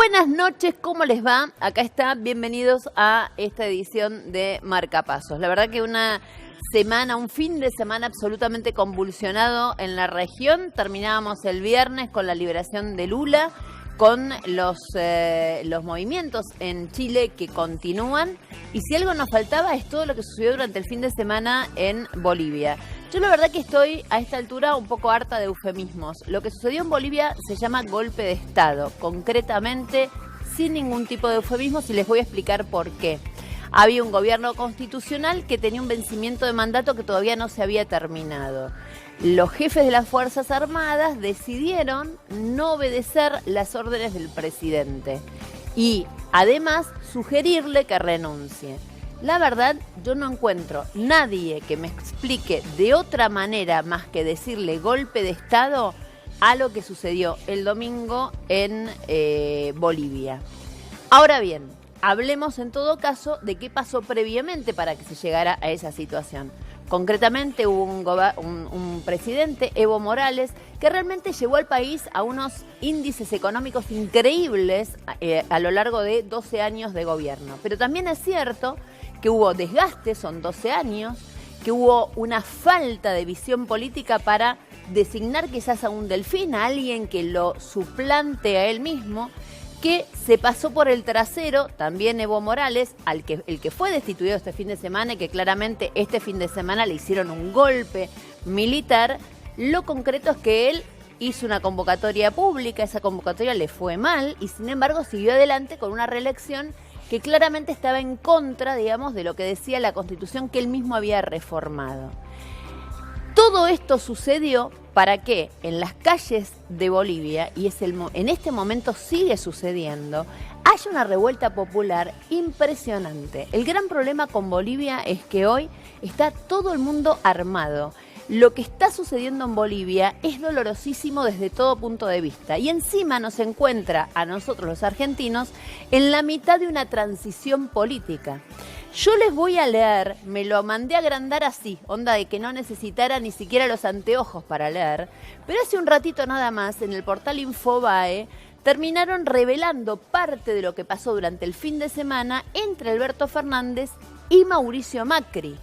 Buenas noches, ¿cómo les va? Acá está, bienvenidos a esta edición de Marcapasos. La verdad que una semana, un fin de semana absolutamente convulsionado en la región. Terminábamos el viernes con la liberación de Lula, con los movimientos en Chile que continúan. Y si algo nos faltaba es todo lo que sucedió durante el fin de semana en Bolivia. Yo la verdad que estoy a esta altura un poco harta de eufemismos. Lo que sucedió en Bolivia se llama golpe de Estado, concretamente sin ningún tipo de eufemismos, y les voy a explicar por qué. Había un gobierno constitucional que tenía un vencimiento de mandato que todavía no se había terminado. Los jefes de las Fuerzas Armadas decidieron no obedecer las órdenes del presidente y además sugerirle que renuncie. La verdad, yo no encuentro nadie que me explique de otra manera más que decirle golpe de Estado a lo que sucedió el domingo en Bolivia. Ahora bien, hablemos en todo caso de qué pasó previamente para que se llegara a esa situación. Concretamente hubo un presidente, Evo Morales, que realmente llevó al país a unos índices económicos increíbles a lo largo de 12 años de gobierno. Pero también es cierto que hubo desgaste, son 12 años, que hubo una falta de visión política para designar quizás a un delfín, a alguien que lo suplante a él mismo, que se pasó por el trasero también Evo Morales, el que fue destituido este fin de semana y que claramente este fin de semana le hicieron un golpe militar. Lo concreto es que él hizo una convocatoria pública, esa convocatoria le fue mal y sin embargo siguió adelante con una reelección que claramente estaba en contra, digamos, de lo que decía la Constitución que él mismo había reformado. Todo esto sucedió para que en las calles de Bolivia, y en este momento sigue sucediendo, haya una revuelta popular impresionante. El gran problema con Bolivia es que hoy está todo el mundo armado. Lo que está sucediendo en Bolivia es dolorosísimo desde todo punto de vista y encima nos encuentra a nosotros los argentinos en la mitad de una transición política. Yo les voy a leer, me lo mandé a agrandar así, onda de que no necesitara ni siquiera los anteojos para leer, pero hace un ratito nada más en el portal Infobae terminaron revelando parte de lo que pasó durante el fin de semana entre Alberto Fernández y Mauricio Macri.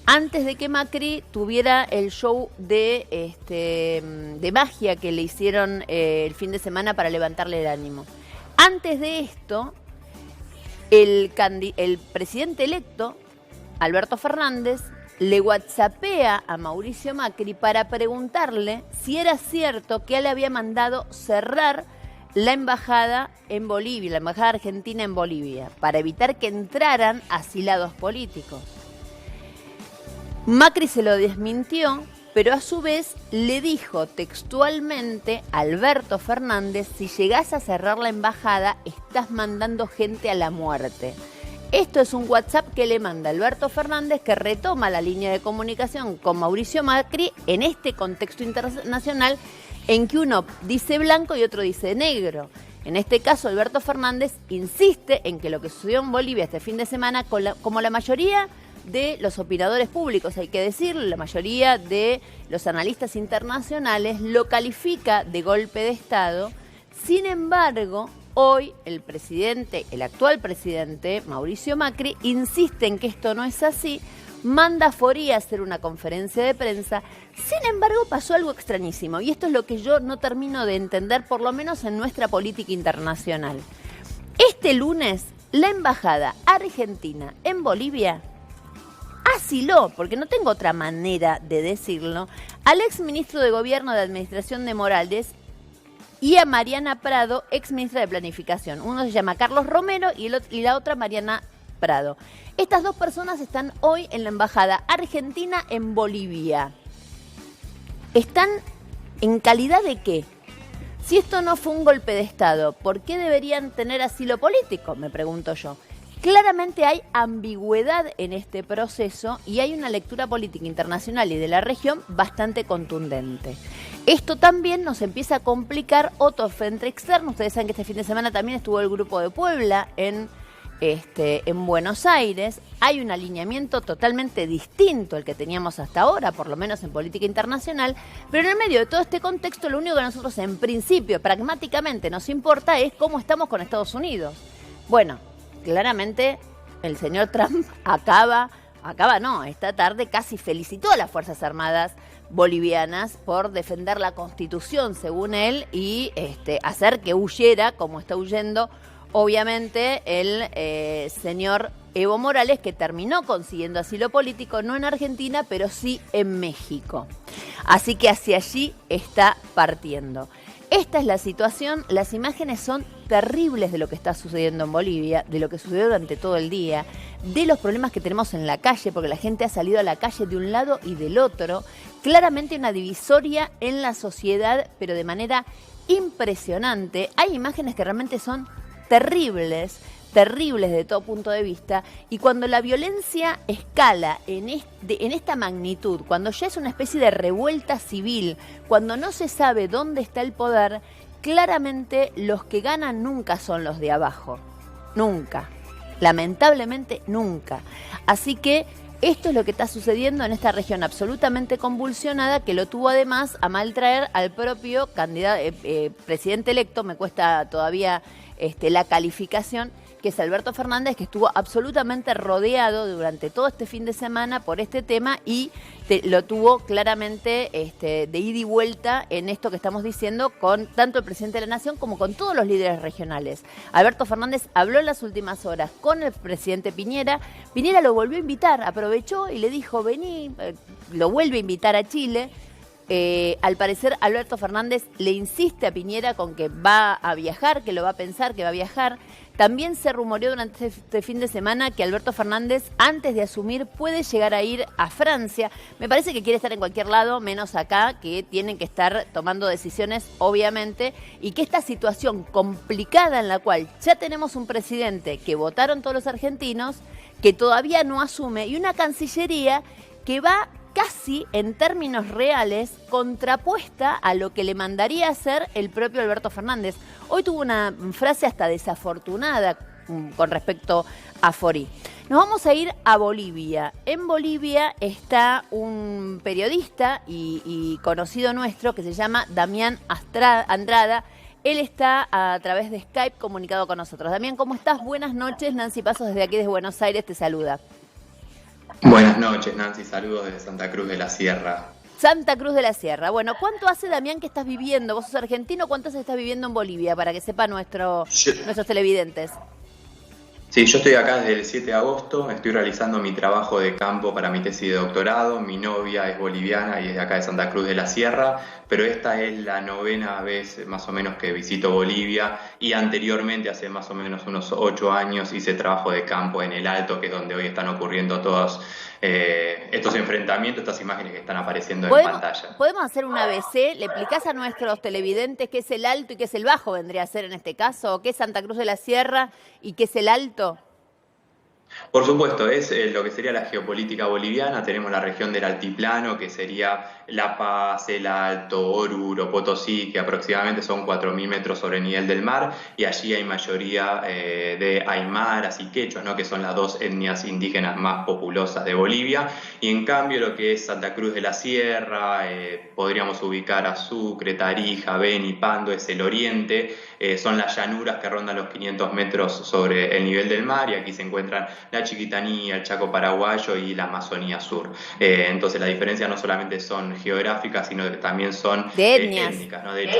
Antes de que Macri tuviera el show de magia que le hicieron el fin de semana para levantarle el ánimo. Antes de esto, el presidente electo, Alberto Fernández, le whatsappea a Mauricio Macri para preguntarle si era cierto que él había mandado cerrar la embajada en Bolivia, la embajada argentina en Bolivia, para evitar que entraran asilados políticos. Macri se lo desmintió, pero a su vez le dijo textualmente a Alberto Fernández: si llegás a cerrar la embajada, estás mandando gente a la muerte. Esto es un WhatsApp que le manda Alberto Fernández, que retoma la línea de comunicación con Mauricio Macri en este contexto internacional en que uno dice blanco y otro dice negro. En este caso, Alberto Fernández insiste en que lo que sucedió en Bolivia este fin de semana, como la mayoría de los opinadores públicos, hay que decirlo, la mayoría de los analistas internacionales lo califica de golpe de Estado. Sin embargo, hoy el actual presidente, Mauricio Macri, insiste en que esto no es así, manda a Foría a hacer una conferencia de prensa. Sin embargo, pasó algo extrañísimo, y esto es lo que yo no termino de entender, por lo menos en nuestra política internacional. Este lunes, la embajada argentina en Bolivia asiló, porque no tengo otra manera de decirlo, al exministro de Gobierno de Administración de Morales y a Mariana Prado, exministra de Planificación. Uno se llama Carlos Romero y la otra Mariana Prado. Estas dos personas están hoy en la embajada argentina en Bolivia. ¿Están en calidad de qué? Si esto no fue un golpe de Estado, ¿por qué deberían tener asilo político? Me pregunto yo. Claramente hay ambigüedad en este proceso y hay una lectura política internacional y de la región bastante contundente. Esto también nos empieza a complicar otro frente externo. Ustedes saben que este fin de semana también estuvo el Grupo de Puebla en en Buenos Aires. Hay un alineamiento totalmente distinto al que teníamos hasta ahora, por lo menos en política internacional, pero en el medio de todo este contexto lo único que a nosotros en principio, pragmáticamente, nos importa es cómo estamos con Estados Unidos. Bueno, claramente el señor Trump esta tarde casi felicitó a las Fuerzas Armadas bolivianas por defender la Constitución, según él, y hacer que huyera, como está huyendo, obviamente, el señor Evo Morales, que terminó consiguiendo asilo político, no en Argentina, pero sí en México. Así que hacia allí está partiendo. Esta es la situación, las imágenes son terribles de lo que está sucediendo en Bolivia, de lo que sucedió durante todo el día, de los problemas que tenemos en la calle, porque la gente ha salido a la calle de un lado y del otro. Claramente una divisoria en la sociedad, pero de manera impresionante. Hay imágenes que realmente son terribles de todo punto de vista, y cuando la violencia escala en esta magnitud, cuando ya es una especie de revuelta civil, cuando no se sabe dónde está el poder, claramente los que ganan nunca son los de abajo, nunca, lamentablemente nunca. Así que esto es lo que está sucediendo en esta región absolutamente convulsionada, que lo tuvo además a mal traer al propio candidato, presidente electo, me cuesta todavía la calificación, que es Alberto Fernández, que estuvo absolutamente rodeado durante todo este fin de semana por este tema y lo tuvo claramente de ida y vuelta en esto que estamos diciendo con tanto el presidente de la Nación como con todos los líderes regionales. Alberto Fernández habló en las últimas horas con el presidente Piñera. Piñera lo volvió a invitar, aprovechó y le dijo, vení, lo vuelve a invitar a Chile. Al parecer Alberto Fernández le insiste a Piñera con que va a viajar, que lo va a pensar, que va a viajar. También se rumoreó durante este fin de semana que Alberto Fernández, antes de asumir, puede llegar a ir a Francia. Me parece que quiere estar en cualquier lado, menos acá, que tienen que estar tomando decisiones, obviamente, y que esta situación complicada en la cual ya tenemos un presidente que votaron todos los argentinos, que todavía no asume, y una Cancillería que va casi en términos reales contrapuesta a lo que le mandaría hacer el propio Alberto Fernández. Hoy tuvo una frase hasta desafortunada con respecto a Forí. Nos vamos a ir a Bolivia. En Bolivia está un periodista y conocido nuestro que se llama Damián Andrada. Él está a través de Skype comunicado con nosotros. Damián, ¿cómo estás? Buenas noches. Nancy Pasos desde aquí, desde Buenos Aires, te saluda. Buenas noches, Nancy. Saludos desde Santa Cruz de la Sierra. Santa Cruz de la Sierra. Bueno, ¿cuánto hace, Damián, que estás viviendo? Vos sos argentino, ¿cuánto hace estás viviendo en Bolivia? Para que sepan nuestros televidentes. Sí, yo estoy acá desde el 7 de agosto, estoy realizando mi trabajo de campo para mi tesis de doctorado. Mi novia es boliviana y es de acá de Santa Cruz de la Sierra, pero esta es la 9ª vez más o menos que visito Bolivia, y anteriormente, hace más o menos unos 8 años, hice trabajo de campo en el Alto, que es donde hoy están ocurriendo todos estos enfrentamientos, estas imágenes que están apareciendo en pantalla. ¿Podemos hacer un ABC? ¿Le explicás a nuestros televidentes qué es el Alto y qué es el Bajo, vendría a ser en este caso? ¿Qué es Santa Cruz de la Sierra y qué es el Alto? Por supuesto, es lo que sería la geopolítica boliviana. Tenemos la región del altiplano, que sería La Paz, El Alto, Oruro, Potosí, que aproximadamente son 4.000 metros sobre el nivel del mar, y allí hay mayoría de aymaras y quechuas, ¿no?, que son las dos etnias indígenas más populosas de Bolivia. Y en cambio lo que es Santa Cruz de la Sierra, podríamos ubicar a Sucre, Tarija, Beni, Pando, es el oriente, son las llanuras que rondan los 500 metros sobre el nivel del mar, y aquí se encuentran la Chiquitanía, el Chaco paraguayo y la Amazonía sur. Entonces la diferencia no solamente son geográficas, sino que también son étnicas, ¿no? De hecho,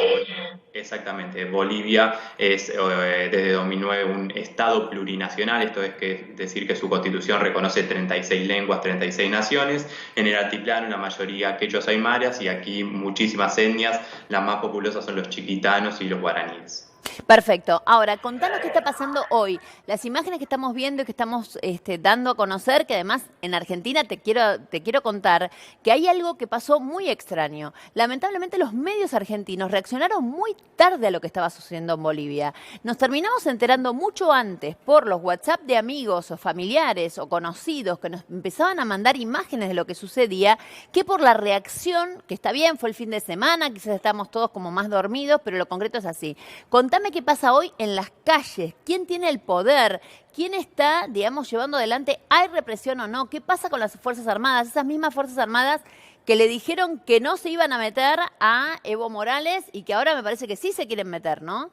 exactamente, Bolivia es desde 2009 un estado plurinacional, esto es decir que su constitución reconoce 36 lenguas, 36 naciones. En el altiplano la mayoría quechuas aymaras, y aquí muchísimas etnias, las más populosas son los chiquitanos y los guaraníes. Perfecto. Ahora, contanos qué está pasando hoy. Las imágenes que estamos viendo y que estamos dando a conocer, que además en Argentina te quiero contar que hay algo que pasó muy extraño. Lamentablemente los medios argentinos reaccionaron muy tarde a lo que estaba sucediendo en Bolivia. Nos terminamos enterando mucho antes por los WhatsApp de amigos o familiares o conocidos que nos empezaban a mandar imágenes de lo que sucedía, que por la reacción, que está bien, fue el fin de semana, quizás estamos todos como más dormidos, pero lo concreto es así. Contanos Contame qué pasa hoy en las calles. ¿Quién tiene el poder? ¿Quién está, digamos, llevando adelante? ¿Hay represión o no? ¿Qué pasa con las Fuerzas Armadas? Esas mismas Fuerzas Armadas que le dijeron que no se iban a meter a Evo Morales y que ahora me parece que sí se quieren meter, ¿no?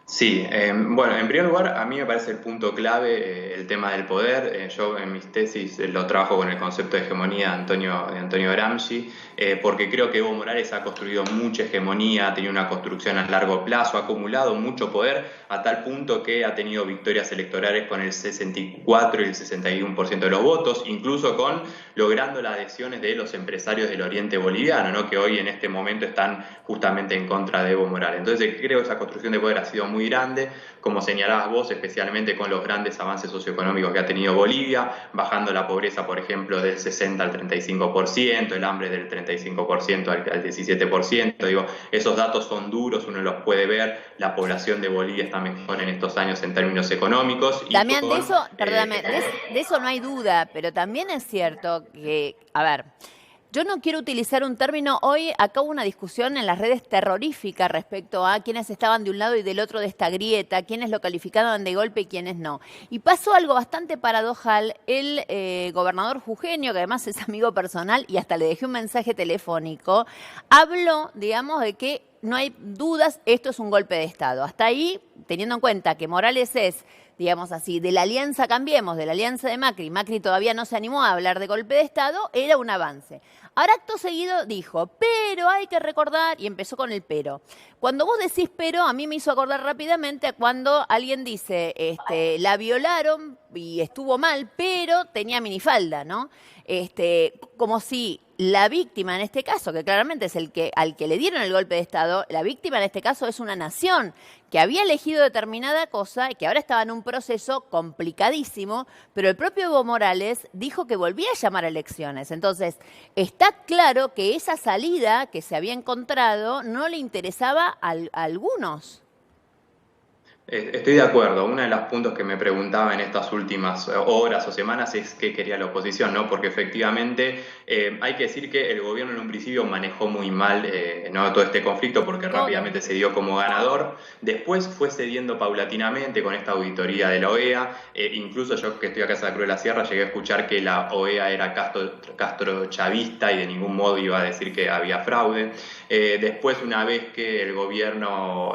Sí, bueno, en primer lugar, a mí me parece el punto clave el tema del poder. Yo en mis tesis lo trabajo con el concepto de hegemonía de Antonio Gramsci, porque creo que Evo Morales ha construido mucha hegemonía, ha tenido una construcción a largo plazo, ha acumulado mucho poder a tal punto que ha tenido victorias electorales con el 64 y el 61% de los votos, incluso logrando las adhesiones de los empresarios del oriente boliviano, ¿no? Que hoy en este momento están justamente en contra de Evo Morales. Entonces creo que esa construcción de poder ha sido muy grande, como señalabas vos, especialmente con los grandes avances socioeconómicos que ha tenido Bolivia, bajando la pobreza, por ejemplo, del 60 al 35%, el hambre del 35% al 17%. Digo, esos datos son duros, uno los puede ver, la población de Bolivia está mejor en estos años en términos económicos. Damián, de eso, perdóname, de eso no hay duda, pero también es cierto que, a ver, yo no quiero utilizar un término. Hoy acá hubo una discusión en las redes terrorífica respecto a quiénes estaban de un lado y del otro de esta grieta, quiénes lo calificaban de golpe y quiénes no. Y pasó algo bastante paradojal. El gobernador jujeño, que además es amigo personal y hasta le dejé un mensaje telefónico, habló, digamos, de que no hay dudas, esto es un golpe de Estado. Hasta ahí, teniendo en cuenta que Morales es, digamos así, de la alianza Cambiemos, de la alianza de Macri, Macri todavía no se animó a hablar de golpe de Estado, era un avance. Ahora, acto seguido dijo, pero hay que recordar, y empezó con el pero. Cuando vos decís pero, a mí me hizo acordar rápidamente a cuando alguien dice, la violaron y estuvo mal, pero tenía minifalda, ¿no? Como si la víctima en este caso, que claramente es al que le dieron el golpe de Estado, la víctima en este caso es una nación que había elegido determinada cosa y que ahora estaba en un proceso complicadísimo, pero el propio Evo Morales dijo que volvía a llamar a elecciones. Entonces, está claro que esa salida que se había encontrado no le interesaba a algunos. Estoy de acuerdo. Uno de los puntos que me preguntaba en estas últimas horas o semanas es qué quería la oposición, ¿no? Porque efectivamente hay que decir que el gobierno en un principio manejó muy mal ¿no? todo este conflicto porque rápidamente se dio como ganador. Después fue cediendo paulatinamente con esta auditoría de la OEA. Incluso yo que estoy acá en Santa Cruz de la Sierra llegué a escuchar que la OEA era castrochavista y de ningún modo iba a decir que había fraude. Después, una vez que el gobierno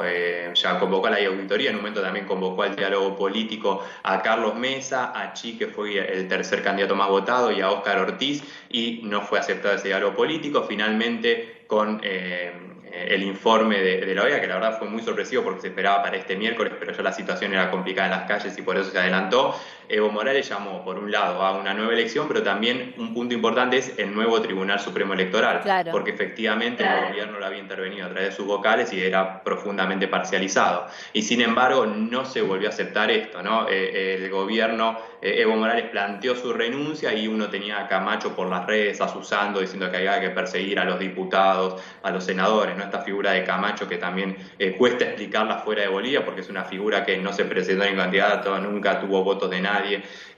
ya convocó a la auditoría, en un momento también convocó al diálogo político a Carlos Mesa, a Chi, que fue el tercer candidato más votado, y a Óscar Ortiz, y no fue aceptado ese diálogo político. Finalmente, con el informe de la OEA, que la verdad fue muy sorpresivo porque se esperaba para este miércoles, pero ya la situación era complicada en las calles y por eso se adelantó. Evo Morales llamó, por un lado, a una nueva elección, pero también un punto importante es el nuevo Tribunal Supremo Electoral, claro, porque efectivamente el gobierno lo había intervenido a través de sus vocales y era profundamente parcializado. Y sin embargo, no se volvió a aceptar esto, ¿no? El gobierno, Evo Morales planteó su renuncia y uno tenía a Camacho por las redes asusando, diciendo que había que perseguir a los diputados, a los senadores, ¿no? Esta figura de Camacho que también cuesta explicarla fuera de Bolivia porque es una figura que no se presentó en candidato, nunca tuvo votos de nadie,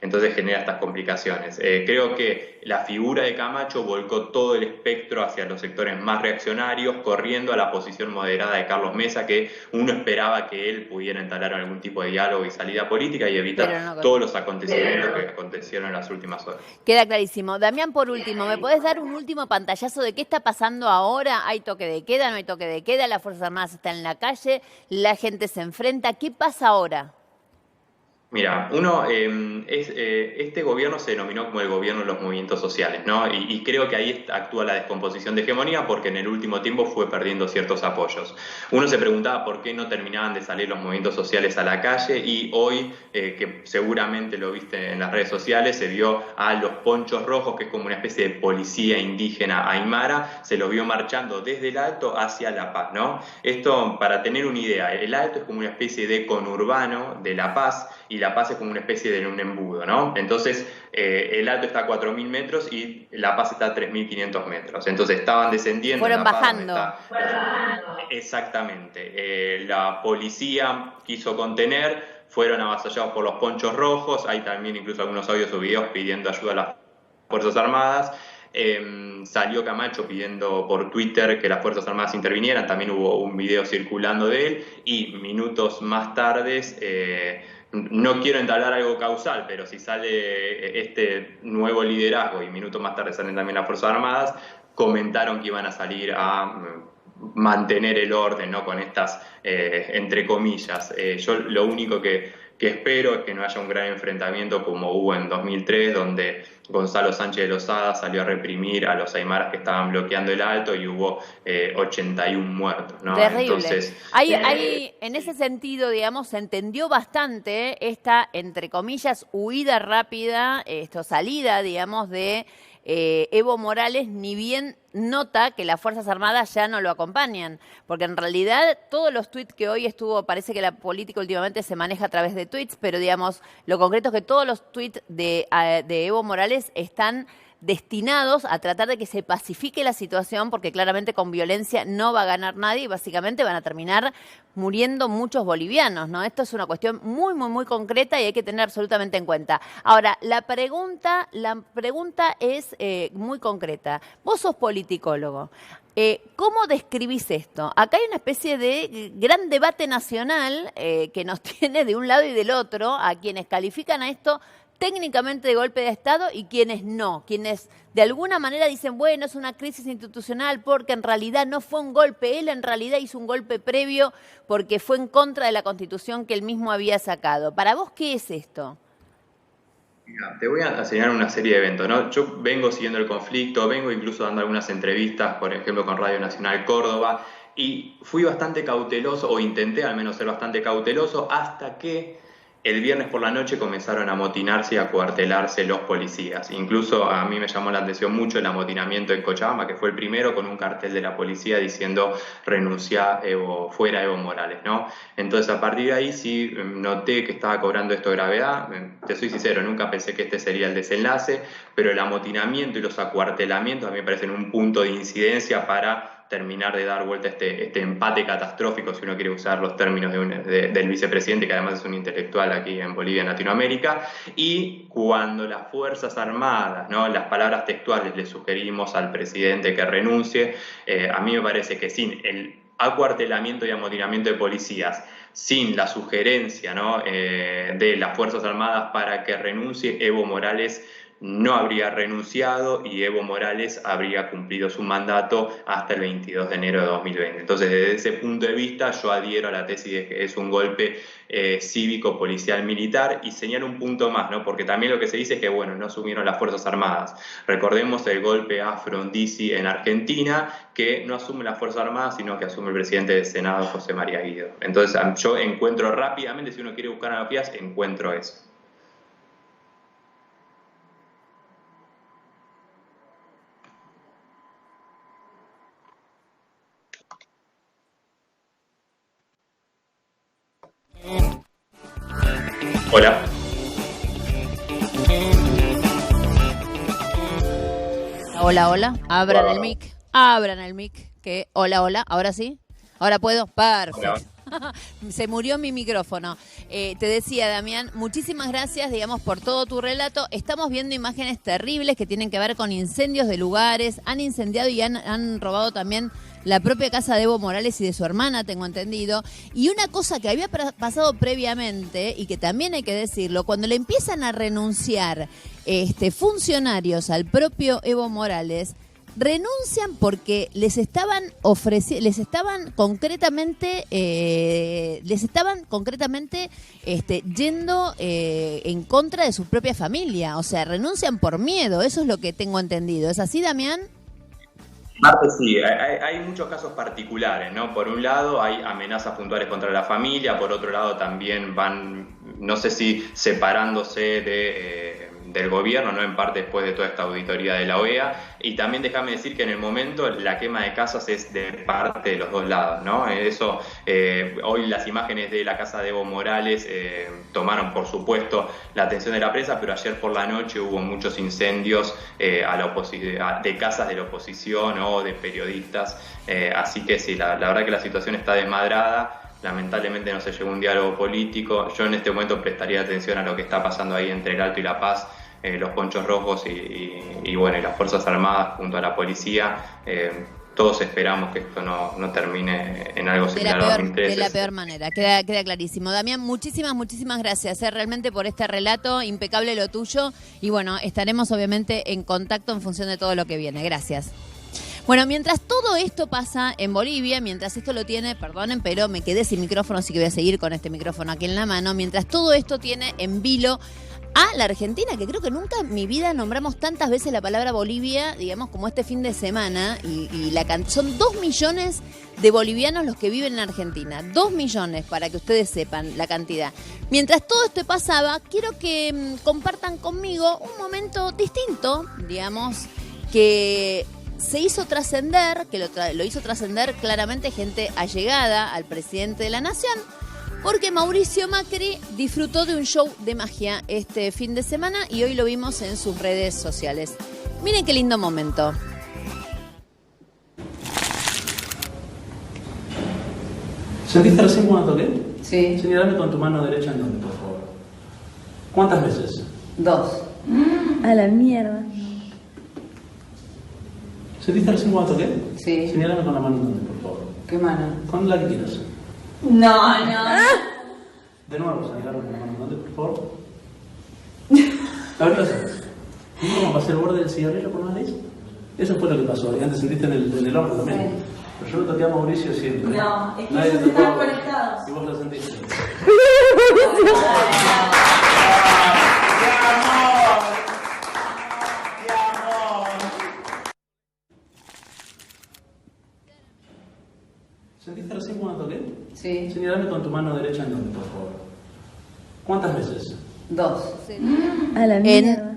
entonces genera estas complicaciones. Creo que la figura de Camacho volcó todo el espectro hacia los sectores más reaccionarios, corriendo a la posición moderada de Carlos Mesa, que uno esperaba que él pudiera entablar algún tipo de diálogo y salida política y evitar todos los acontecimientos que acontecieron en las últimas horas. Queda clarísimo. Damián, por último, ¿me podés dar un último pantallazo de qué está pasando ahora? ¿Hay toque de queda? ¿No hay toque de queda? ¿Las Fuerzas Armadas están en la calle? ¿La gente se enfrenta? ¿Qué pasa ahora? Mira, este gobierno se denominó como el gobierno de los movimientos sociales, ¿no? Y creo que ahí actúa la descomposición de hegemonía porque en el último tiempo fue perdiendo ciertos apoyos. Uno se preguntaba por qué no terminaban de salir los movimientos sociales a la calle y hoy, que seguramente lo viste en las redes sociales, se vio a los Ponchos Rojos, que es como una especie de policía indígena aymara, se lo vio marchando desde el Alto hacia La Paz, ¿no? Esto, para tener una idea, el Alto es como una especie de conurbano de La Paz y La Paz es como una especie de un embudo, ¿no? Entonces, el Alto está a 4.000 metros y La Paz está a 3.500 metros. Entonces, estaban descendiendo. Fueron bajando. Exactamente. La policía quiso contener, fueron avasallados por los Ponchos Rojos. Hay también incluso algunos audios o videos pidiendo ayuda a las Fuerzas Armadas. Salió Camacho pidiendo por Twitter que las Fuerzas Armadas intervinieran, también hubo un video circulando de él, y minutos más tarde, no quiero entablar algo causal, pero si sale este nuevo liderazgo y minutos más tarde salen también las Fuerzas Armadas, comentaron que iban a salir a mantener el orden, ¿no? Con estas, entre comillas. Yo lo único que espero es que no haya un gran enfrentamiento como hubo en 2003, donde Gonzalo Sánchez de Lozada salió a reprimir a los aymaras que estaban bloqueando el Alto y hubo 81 muertos, ¿no? Terrible. Entonces, en ese sentido, digamos, se entendió bastante esta, entre comillas, huida rápida, salida, digamos, de Evo Morales, ni bien nota que las Fuerzas Armadas ya no lo acompañan, porque en realidad todos los tweets que hoy parece que la política últimamente se maneja a través de tweets, pero digamos, lo concreto es que todos los tweets de Evo Morales están destinados a tratar de que se pacifique la situación, porque claramente con violencia no va a ganar nadie y básicamente van a terminar muriendo muchos bolivianos, ¿no? Esto es una cuestión muy, muy, muy concreta y hay que tener absolutamente en cuenta. Ahora, la pregunta es muy concreta. Vos sos politicólogo. ¿Cómo describís esto? Acá hay una especie de gran debate nacional que nos tiene de un lado y del otro, a quienes califican a esto técnicamente de golpe de Estado y quienes no, quienes de alguna manera dicen, bueno, es una crisis institucional porque en realidad no fue un golpe, él en realidad hizo un golpe previo porque fue en contra de la Constitución que él mismo había sacado. ¿Para vos qué es esto? Mira, te voy a señalar una serie de eventos, ¿no? Yo vengo siguiendo el conflicto, vengo incluso dando algunas entrevistas, por ejemplo, con Radio Nacional Córdoba, y fui bastante cauteloso, o intenté al menos ser bastante cauteloso, hasta que el viernes por la noche comenzaron a amotinarse y a acuartelarse los policías. Incluso a mí me llamó la atención mucho el amotinamiento en Cochabamba, que fue el primero, con un cartel de la policía diciendo renuncia Evo, fuera Evo Morales, ¿no? Entonces a partir de ahí sí noté que estaba cobrando esto gravedad. Te soy sincero, nunca pensé que este sería el desenlace, pero el amotinamiento y los acuartelamientos a mí me parecen un punto de incidencia para terminar de dar vuelta este empate catastrófico, si uno quiere usar los términos del vicepresidente, que además es un intelectual aquí en Bolivia, en Latinoamérica. Y cuando las Fuerzas Armadas, ¿no? Las palabras textuales, le sugerimos al presidente que renuncie, a mí me parece que sin el acuartelamiento y amotinamiento de policías, sin la sugerencia, ¿no? De las Fuerzas Armadas para que renuncie, Evo Morales no habría renunciado y Evo Morales habría cumplido su mandato hasta el 22 de enero de 2020. Entonces, desde ese punto de vista, yo adhiero a la tesis de que es un golpe cívico, policial, militar, y señalo un punto más, ¿no? Porque también lo que se dice es que, bueno, no asumieron las Fuerzas Armadas. Recordemos el golpe a Frondizi en Argentina, que no asume las Fuerzas Armadas, sino que asume el presidente del Senado, José María Guido. Entonces, yo encuentro rápidamente, si uno quiere buscar analogías, encuentro eso. Hola. Hola, hola. Abran el mic. Abran el mic. Que hola, hola. Ahora sí. Ahora puedo. Perfecto. Hola. Se murió mi micrófono. Te decía, Damián, muchísimas gracias, digamos, por todo tu relato. Estamos viendo imágenes terribles que tienen que ver con incendios de lugares. Han incendiado y han robado también la propia casa de Evo Morales y de su hermana, tengo entendido. Y una cosa que había pasado previamente, y que también hay que decirlo, cuando le empiezan a renunciar funcionarios al propio Evo Morales, renuncian porque les estaban concretamente yendo en contra de su propia familia. O sea, renuncian por miedo, eso es lo que tengo entendido. ¿Es así, Damián? Sí, hay muchos casos particulares, ¿no? Por un lado hay amenazas puntuales contra la familia, por otro lado también van, no sé si separándose del gobierno, ¿no? En parte después de toda esta auditoría de la OEA, y también déjame decir que en el momento la quema de casas es de parte de los dos lados, ¿no? Eso, hoy las imágenes de la casa de Evo Morales tomaron, por supuesto, la atención de la prensa, pero ayer por la noche hubo muchos incendios de casas de la oposición o de periodistas, así que sí, la verdad que la situación está desmadrada. Lamentablemente no se llegó a un diálogo político. Yo en este momento prestaría atención a lo que está pasando ahí entre el Alto y La Paz, los ponchos rojos y bueno, y las Fuerzas Armadas junto a la policía. Todos esperamos que esto no termine en algo similar a 2013. De la peor manera, queda clarísimo. Damián, muchísimas gracias realmente por este relato, impecable lo tuyo. Y bueno, estaremos obviamente en contacto en función de todo lo que viene. Gracias. Bueno, mientras todo esto pasa en Bolivia, mientras esto lo tiene, perdonen, pero me quedé sin micrófono, así que voy a seguir con este micrófono aquí en la mano. Mientras todo esto tiene en vilo a la Argentina, que creo que nunca en mi vida nombramos tantas veces la palabra Bolivia, digamos, como este fin de semana, y son 2 millones de bolivianos los que viven en Argentina. 2 millones, para que ustedes sepan la cantidad. Mientras todo esto pasaba, quiero que compartan conmigo un momento distinto, digamos, que se hizo trascender, que lo hizo trascender claramente gente allegada al presidente de la Nación, porque Mauricio Macri disfrutó de un show de magia este fin de semana y hoy lo vimos en sus redes sociales. Miren qué lindo momento. ¿Sentiste recién cuando toqué? Sí. Señalame con tu mano derecha en dónde, por favor. ¿Cuántas veces? 2. A la mierda. ¿Sentiste recién cuando toqué? Sí. Señalame con la mano en dónde, por favor. ¿Qué mano? Con la que quieras. No. De nuevo, señalame con la mano en dónde, por favor. A ver qué haces. ¿Viste cómo pasé el borde del cigarrillo por la nariz? Eso fue lo que pasó. Y antes sentiste en el hombro también. Sí. Pero yo lo toqué a Mauricio siempre. No, es que nadie ellos te estaban tocó. conectados. Y vos lo sentiste. ¿Sentiste recién cuando toqué? Sí. Señalame con tu mano derecha en dónde, por favor. ¿Cuántas veces? 2. A la mierda.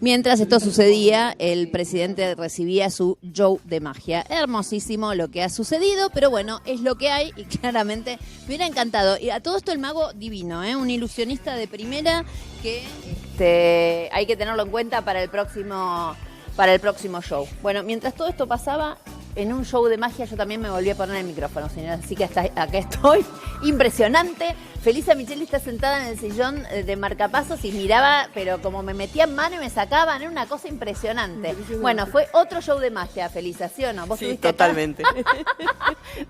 Mientras esto sucedía, el presidente recibía su show de magia. Hermosísimo lo que ha sucedido, pero bueno, es lo que hay y claramente me hubiera encantado. Y a todo esto el mago divino, un ilusionista de primera que hay que tenerlo en cuenta para el próximo show. Bueno, mientras todo esto pasaba, en un show de magia yo también me volví a poner el micrófono, señora. Así que acá estoy, impresionante. Felisa Micheli está sentada en el sillón de marcapasos y miraba, pero como me metían mano y me sacaban, era una cosa impresionante. Bueno, fue otro show de magia, Felisa, ¿sí o no? ¿Vos Sí, estuviste totalmente.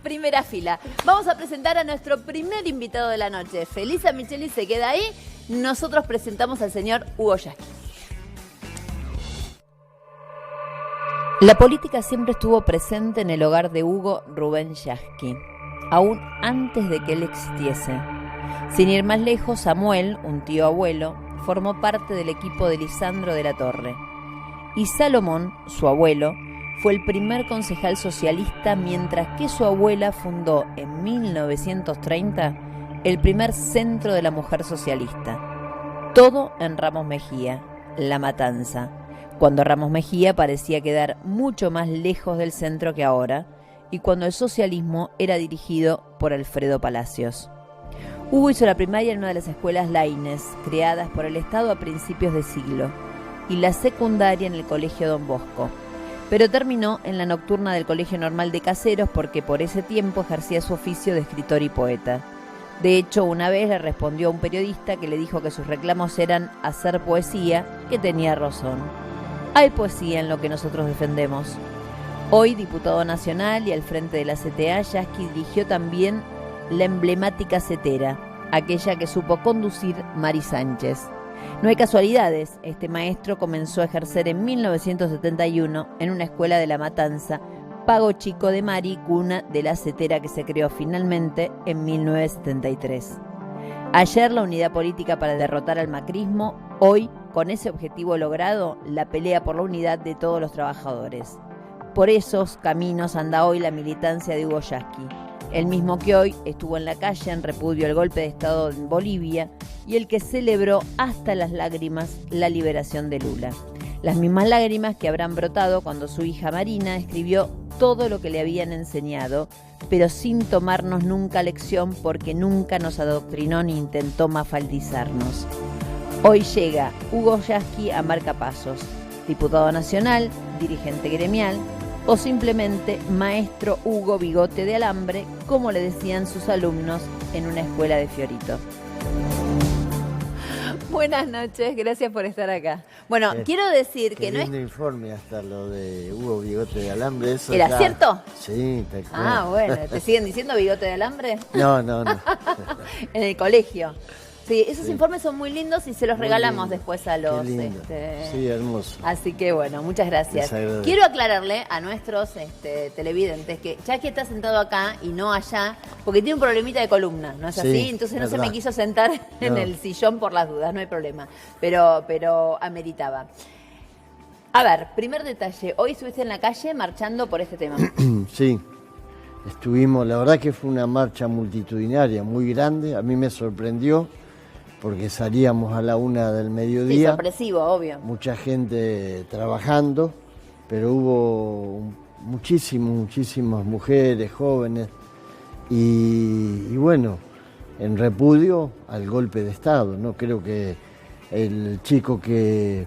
Primera fila. Vamos a presentar a nuestro primer invitado de la noche. Felisa Micheli se queda ahí. Nosotros presentamos al señor Hugo Yasky. La política siempre estuvo presente en el hogar de Hugo Rubén Yasky, aún antes de que él existiese. Sin ir más lejos, Samuel, un tío abuelo, formó parte del equipo de Lisandro de la Torre. Y Salomón, su abuelo, fue el primer concejal socialista, mientras que su abuela fundó en 1930 el primer centro de la mujer socialista. Todo en Ramos Mejía, La Matanza, cuando Ramos Mejía parecía quedar mucho más lejos del centro que ahora, y cuando el socialismo era dirigido por Alfredo Palacios. Hugo hizo la primaria en una de las escuelas Laínez, creadas por el Estado a principios de siglo, y la secundaria en el Colegio Don Bosco, pero terminó en la nocturna del Colegio Normal de Caseros porque por ese tiempo ejercía su oficio de escritor y poeta. De hecho, una vez le respondió a un periodista que le dijo que sus reclamos eran hacer poesía, que tenía razón. Hay poesía en lo que nosotros defendemos. Hoy diputado nacional y al frente de la CTA, Yasky dirigió también la emblemática CETERA, aquella que supo conducir Mari Sánchez. No hay casualidades, este maestro comenzó a ejercer en 1971 en una escuela de La Matanza, pago chico de Mari, cuna de la CETERA que se creó finalmente en 1973. Ayer la unidad política para derrotar al macrismo, hoy, con ese objetivo logrado, la pelea por la unidad de todos los trabajadores. Por esos caminos anda hoy la militancia de Hugo Yasky, el mismo que hoy estuvo en la calle en repudio al golpe de Estado en Bolivia y el que celebró hasta las lágrimas la liberación de Lula. Las mismas lágrimas que habrán brotado cuando su hija Marina escribió todo lo que le habían enseñado, pero sin tomarnos nunca lección porque nunca nos adoctrinó ni intentó mafaldizarnos. Hoy llega Hugo Yasky a marcapasos, diputado nacional, dirigente gremial o simplemente maestro Hugo Bigote de Alambre, como le decían sus alumnos en una escuela de Fiorito. Buenas noches, gracias por estar acá. Bueno, quiero decir que no es... informe hasta lo de Hugo Bigote de Alambre. Eso ¿Era cierto? Sí, tal cual. Ah, bueno, ¿te siguen diciendo bigote de alambre? No. En el colegio. Sí, esos informes son muy lindos y se los regalamos después a los... Sí, hermoso. Así que bueno, muchas gracias. Quiero aclararle a nuestros televidentes que Chucky está sentado acá y no allá, porque tiene un problemita de columna, ¿no es así? Entonces no se me quiso sentar en el sillón por las dudas, no hay problema. Pero ameritaba. A ver, primer detalle, hoy estuviste en la calle marchando por este tema. Sí, estuvimos, la verdad que fue una marcha multitudinaria muy grande, a mí me sorprendió porque salíamos a la 1 del mediodía. Sí, sorpresivo, obvio. Mucha gente trabajando, pero hubo muchísimas mujeres, jóvenes, y bueno, en repudio al golpe de Estado, ¿no? Creo que el chico que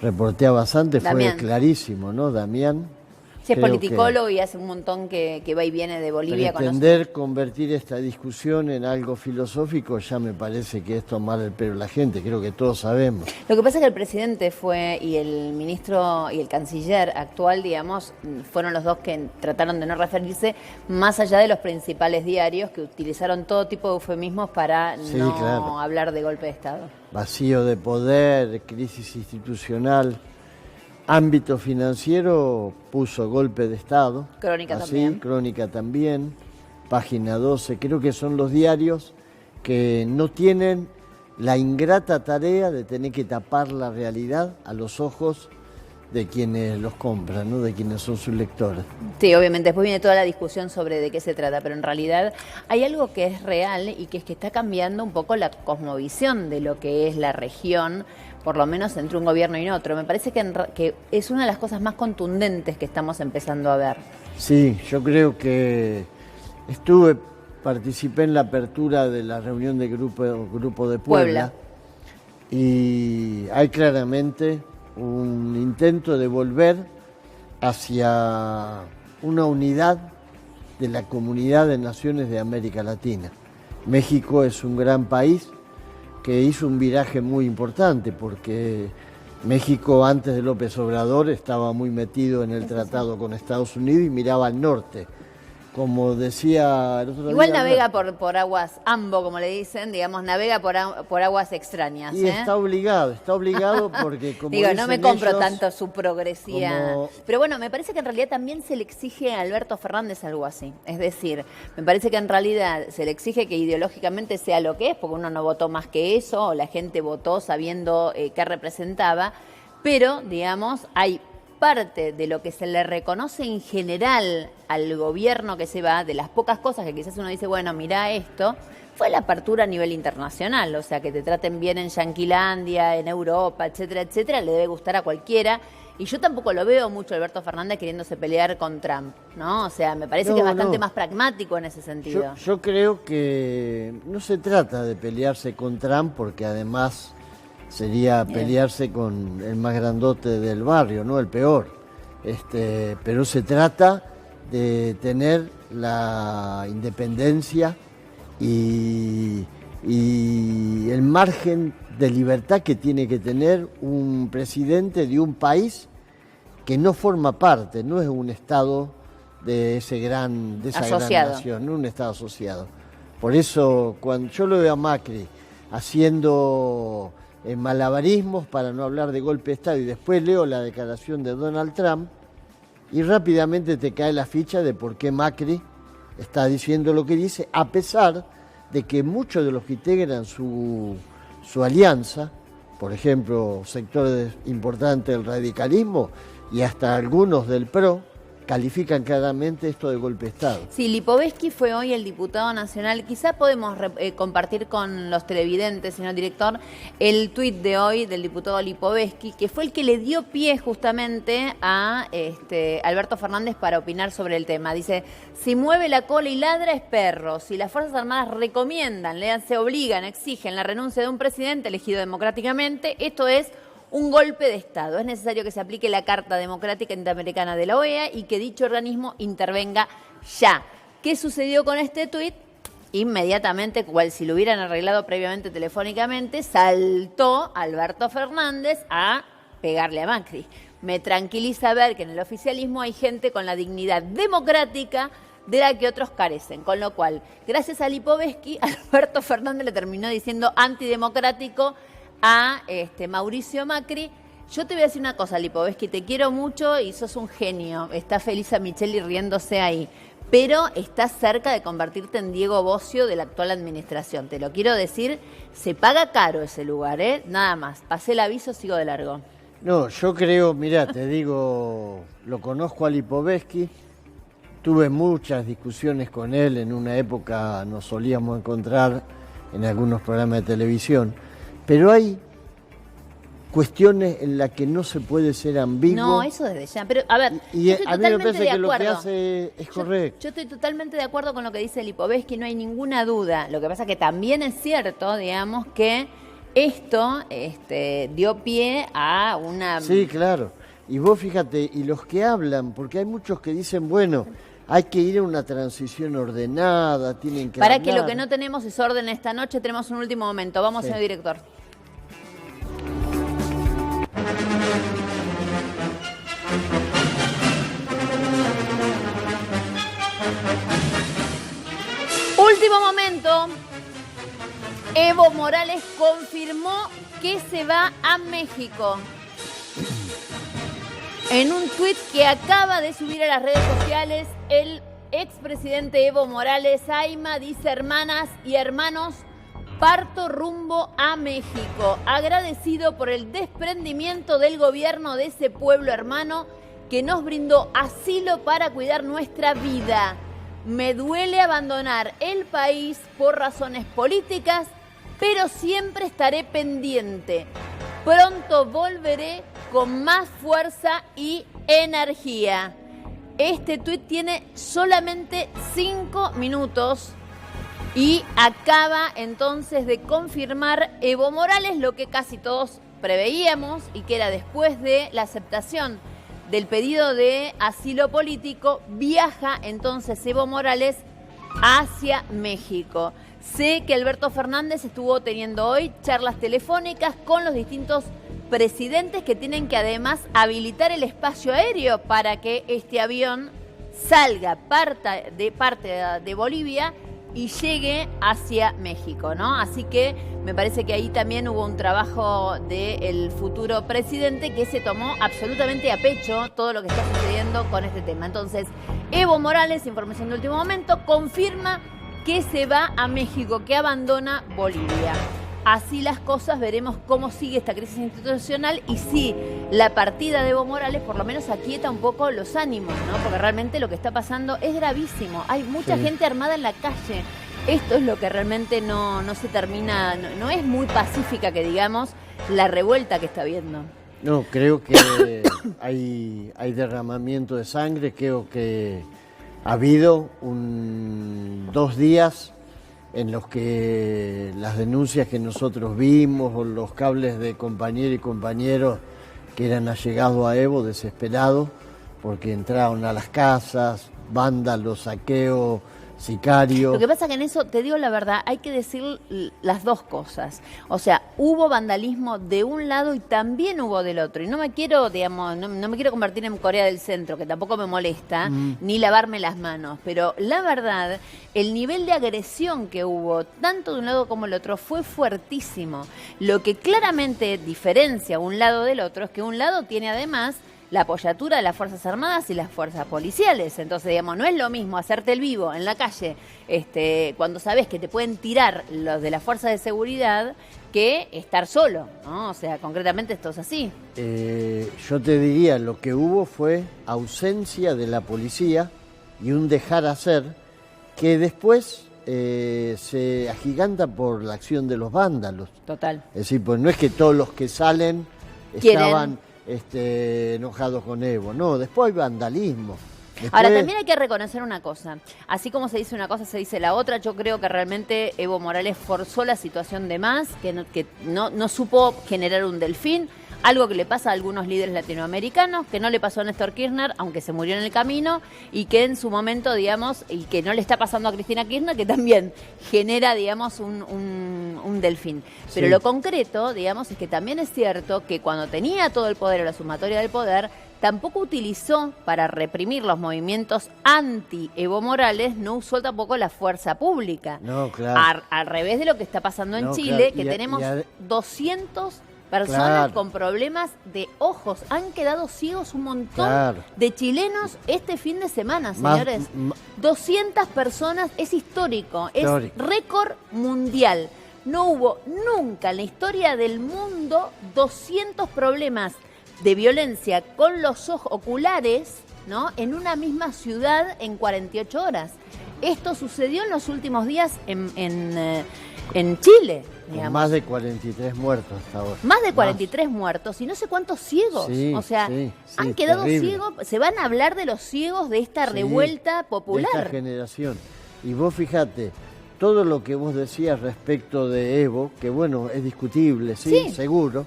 reporteabas antes fue clarísimo, ¿no? Damián. Sí, es politicólogo y hace un montón que va y viene de Bolivia. Pretender convertir esta discusión en algo filosófico ya me parece que es tomar el pelo a la gente, creo que todos sabemos. Lo que pasa es que el presidente fue, y el ministro y el canciller actual, digamos, fueron los dos que trataron de no referirse más allá de los principales diarios que utilizaron todo tipo de eufemismos para hablar de golpe de Estado. Vacío de poder, crisis institucional. Ámbito financiero puso golpe de Estado. Crónica también. Página 12. Creo que son los diarios que no tienen la ingrata tarea de tener que tapar la realidad a los ojos de quienes los compran, ¿no? De quienes son sus lectores. Sí, obviamente. Después viene toda la discusión sobre de qué se trata, pero en realidad hay algo que es real y que es que está cambiando un poco la cosmovisión de lo que es la región, por lo menos entre un gobierno y otro. Me parece que es una de las cosas más contundentes que estamos empezando a ver. Sí, yo creo que participé en la apertura de la reunión del grupo de Puebla. Y hay claramente un intento de volver hacia una unidad de la comunidad de naciones de América Latina. México es un gran país que hizo un viraje muy importante porque México antes de López Obrador estaba muy metido en el tratado con Estados Unidos y miraba al norte. Como decía el otro Igual día, navega por aguas AMBO, como le dicen, digamos, navega por aguas extrañas. Y está obligado porque como digo, no me compro ellos, tanto su progresía. Pero bueno, me parece que en realidad también se le exige a Alberto Fernández algo así. Es decir, me parece que en realidad se le exige que ideológicamente sea lo que es, porque uno no votó más que eso, o la gente votó sabiendo qué representaba, pero, digamos, hay parte de lo que se le reconoce en general al gobierno que se va, de las pocas cosas que quizás uno dice, bueno, mirá esto, fue la apertura a nivel internacional, o sea, que te traten bien en Yanquilandia, en Europa, etcétera, etcétera, le debe gustar a cualquiera. Y yo tampoco lo veo mucho Alberto Fernández queriéndose pelear con Trump, ¿no? O sea, me parece que es bastante más pragmático en ese sentido. Yo creo que no se trata de pelearse con Trump porque además sería pelearse con el más grandote del barrio, ¿no? El peor. Pero se trata de tener la independencia y el margen de libertad que tiene que tener un presidente de un país que no forma parte, no es un estado de esa gran nación, no un estado asociado. Por eso, cuando yo lo veo a Macri haciendo malabarismos para no hablar de golpe de Estado y después leo la declaración de Donald Trump y rápidamente te cae la ficha de por qué Macri está diciendo lo que dice, a pesar de que muchos de los que integran su alianza, por ejemplo, sectores importantes del radicalismo y hasta algunos del PRO, califican claramente esto de golpe de Estado. Sí, Lipovetsky fue hoy el diputado nacional. Quizá podemos compartir con los televidentes, señor director, el tuit de hoy del diputado Lipovetsky, que fue el que le dio pie justamente a Alberto Fernández para opinar sobre el tema. Dice, si mueve la cola y ladra es perro. Si las Fuerzas Armadas recomiendan, se obligan, exigen la renuncia de un presidente elegido democráticamente, esto es un golpe de Estado. Es necesario que se aplique la Carta Democrática Interamericana de la OEA y que dicho organismo intervenga ya. ¿Qué sucedió con este tuit? inmediatamente, cual si lo hubieran arreglado previamente telefónicamente, saltó Alberto Fernández a pegarle a Macri. Me tranquiliza ver que en el oficialismo hay gente con la dignidad democrática de la que otros carecen. Con lo cual, gracias a Lipovetsky, Alberto Fernández le terminó diciendo antidemocrático a Mauricio Macri. Yo te voy a decir una cosa, Lipovetsky, te quiero mucho y sos un genio. Está Felisa Micheli riéndose ahí. Pero estás cerca de convertirte en Diego Bossio de la actual administración. Te lo quiero decir, se paga caro ese lugar, ¿eh? Nada más. Pasé el aviso, sigo de largo. No, yo creo, mira, te digo, lo conozco a Lipovetsky, tuve muchas discusiones con él, en una época nos solíamos encontrar en algunos programas de televisión, pero hay cuestiones en las que no se puede ser ambiguo. No, eso desde ya. Pero, a ver, y yo estoy a mí me totalmente parece de que lo que acuerdo. hace es correcto. Yo estoy totalmente de acuerdo con lo que dice Lipovetsky, no hay ninguna duda. Lo que pasa es que también es cierto, digamos, que esto dio pie a una... Sí, claro. Y vos fíjate, y los que hablan, porque hay muchos que dicen, bueno, hay que ir a una transición ordenada, tienen que Para hablar. que lo que no tenemos es orden esta noche, tenemos un último momento. Vamos, Sí. señor director. Último momento. Evo Morales confirmó que se va a México. En un tuit que acaba de subir a las redes sociales, el expresidente Evo Morales Ayma dice: hermanas y hermanos, parto rumbo a México, agradecido por el desprendimiento del gobierno de ese pueblo hermano que nos brindó asilo para cuidar nuestra vida. Me duele abandonar el país por razones políticas, pero siempre estaré pendiente. Pronto volveré con más fuerza y energía. Este tuit tiene solamente 5 minutos y acaba entonces de confirmar Evo Morales lo que casi todos preveíamos y que era después de la aceptación del pedido de asilo político, viaja entonces Evo Morales hacia México. Sé que Alberto Fernández estuvo teniendo hoy charlas telefónicas con los distintos presidentes que tienen que además habilitar el espacio aéreo para que este avión salga parte de Bolivia y llegue hacia México, ¿no? Así que me parece que ahí también hubo un trabajo del futuro presidente que se tomó absolutamente a pecho todo lo que está sucediendo con este tema. Entonces, Evo Morales, información de último momento, confirma que se va a México, que abandona Bolivia. Así las cosas, veremos cómo sigue esta crisis institucional y si la partida de Evo Morales por lo menos aquieta un poco los ánimos, ¿no? Porque realmente lo que está pasando es gravísimo. Hay mucha gente armada en la calle. Esto es lo que realmente no se termina, no es muy pacífica, que digamos, la revuelta que está habiendo. No, creo que hay derramamiento de sangre, creo que ha habido 2 días en los que las denuncias que nosotros vimos o los cables de compañeros y compañeros que eran allegados a Evo desesperados porque entraron a las casas, vándalos, saqueo, sicarios. Lo que pasa que en eso, te digo la verdad, hay que decir las dos cosas. O sea, hubo vandalismo de un lado y también hubo del otro. Y no me quiero, digamos, no me quiero convertir en Corea del Centro, que tampoco me molesta, ni lavarme las manos. Pero la verdad, el nivel de agresión que hubo, tanto de un lado como del otro, fue fuertísimo. Lo que claramente diferencia un lado del otro es que un lado tiene además la apoyatura de las Fuerzas Armadas y las Fuerzas Policiales. Entonces, digamos, no es lo mismo hacerte el vivo en la calle cuando sabes que te pueden tirar los de las Fuerzas de Seguridad que estar solo, ¿no? O sea, concretamente esto es así. Yo te diría, lo que hubo fue ausencia de la policía y un dejar hacer que después se agiganta por la acción de los vándalos. Total. Es decir, pues no es que todos los que salen estaban enojados con Evo, no, después hay vandalismo. Después... Ahora, también hay que reconocer una cosa, así como se dice una cosa, se dice la otra. Yo creo que realmente Evo Morales forzó la situación de más, que no supo generar un delfín. algo que le pasa a algunos líderes latinoamericanos, que no le pasó a Néstor Kirchner, aunque se murió en el camino, y que en su momento, digamos, y que no le está pasando a Cristina Kirchner, que también genera, digamos, un delfín. Pero Sí. lo concreto, digamos, es que también es cierto que cuando tenía todo el poder o la sumatoria del poder, tampoco utilizó para reprimir los movimientos anti-Evo Morales, no usó tampoco la fuerza pública. No, claro. Al revés de lo que está pasando en No, Chile, claro. que tenemos 200 personas Claro. con problemas de ojos. Han quedado ciegos un montón Claro. de chilenos este fin de semana, Más- señores. ma- 200 personas, es histórico, Histórico. es récord mundial. No hubo nunca en la historia del mundo 200 problemas de violencia con los ojos oculares, ¿no?, en una misma ciudad en 48 horas. Esto sucedió en los últimos días en Chile, Con digamos. más de 43 muertos hasta ahora. Más de 43 muertos y no sé cuántos ciegos. Sí, o sea, sí, han quedado terrible. ciegos. Se van a hablar de los ciegos de esta Sí, revuelta de popular. esta generación. Y vos fíjate, todo lo que vos decías respecto de Evo, que bueno, es discutible, sí, Sí. seguro,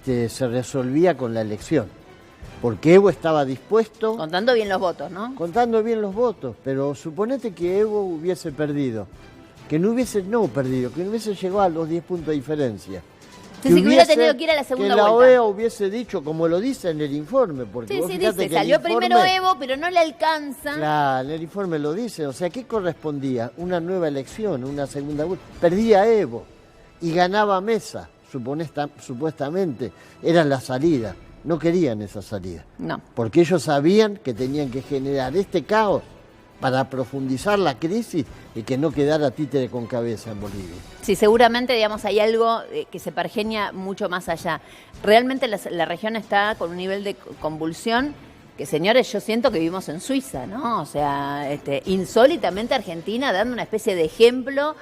se resolvía con la elección. Porque Evo estaba dispuesto, Contando bien los votos, ¿no? contando bien los votos, pero suponete que Evo hubiese perdido, que no hubiese llegado a los 10 puntos de diferencia. Sí, sí, que hubiera tenido que ir a la segunda que la vuelta. OEA hubiese dicho, como lo dice en el informe, porque Sí, vos sí, fíjate dice, que el salió informe- primero Evo, pero no le alcanza. Claro, en el informe lo dice. O sea, ¿qué correspondía? Una nueva elección, una segunda vuelta. Perdía Evo y ganaba Mesa, supuestamente. Era la salida. No querían esa salida. No. Porque ellos sabían que tenían que generar este caos para profundizar la crisis y que no quedara títere con cabeza en Bolivia. Sí, seguramente, digamos, hay algo que se pergeña mucho más allá. Realmente la región está con un nivel de convulsión que, señores, yo siento que vivimos en Suiza, ¿no? O sea, insólitamente Argentina dando una especie de ejemplo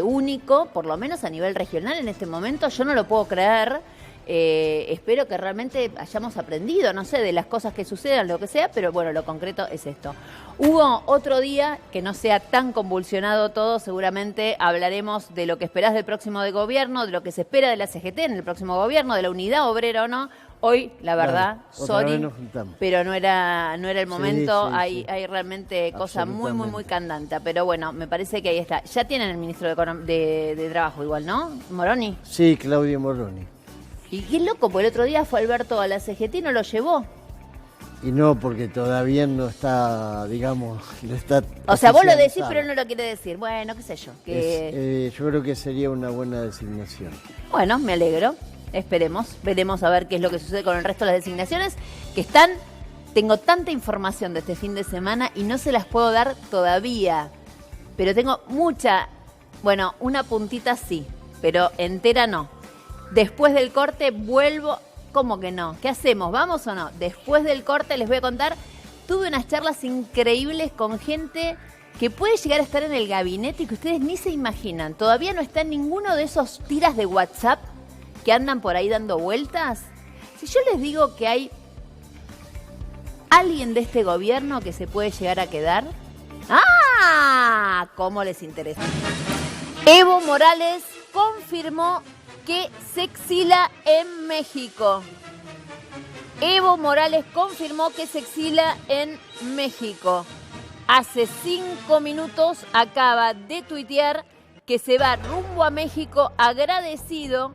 único, por lo menos a nivel regional en este momento. Yo no lo puedo creer. Espero que realmente hayamos aprendido, no sé, de las cosas que sucedan, lo que sea, pero bueno, lo concreto es esto. Hubo otro día que no sea tan convulsionado todo, seguramente hablaremos de lo que esperás del próximo de gobierno, de lo que se espera de la CGT en el próximo gobierno, de la unidad obrera o no. Hoy, la verdad, Claro, otra vez sorry, nos juntamos. pero no era el momento. Sí, hay sí. hay realmente cosa muy Absolutamente. candente, pero bueno, me parece que ahí está. Ya tienen el ministro de Trabajo igual, ¿no? Moroni. Sí, Claudio Moroni. Y qué loco, porque el otro día fue Alberto a la CGT y no lo llevó. Y no, porque todavía no está, digamos, no está. O sea, vos lo decís, oficializado. pero no lo quiere decir. Bueno, qué sé yo. Que... Yo creo que sería una buena designación. Bueno, me alegro. Esperemos. Veremos a ver qué es lo que sucede con el resto de las designaciones que están. Tengo tanta información de este fin de semana y no se las puedo dar todavía. Pero tengo mucha. Bueno, una puntita sí, pero entera no. Después del corte vuelvo. ¿Cómo que no? ¿Qué hacemos? ¿Vamos o no? Después del corte les voy a contar. Tuve unas charlas increíbles con gente que puede llegar a estar en el gabinete y que ustedes ni se imaginan. Todavía no está en ninguno de esos tiras de WhatsApp que andan por ahí dando vueltas. Si yo les digo que hay alguien de este gobierno que se puede llegar a quedar. ¡Ah! ¿Cómo les interesa? Evo Morales confirmó que se exila en México. Evo Morales confirmó que se exila en México. Hace 5 minutos acaba de tuitear que se va rumbo a México agradecido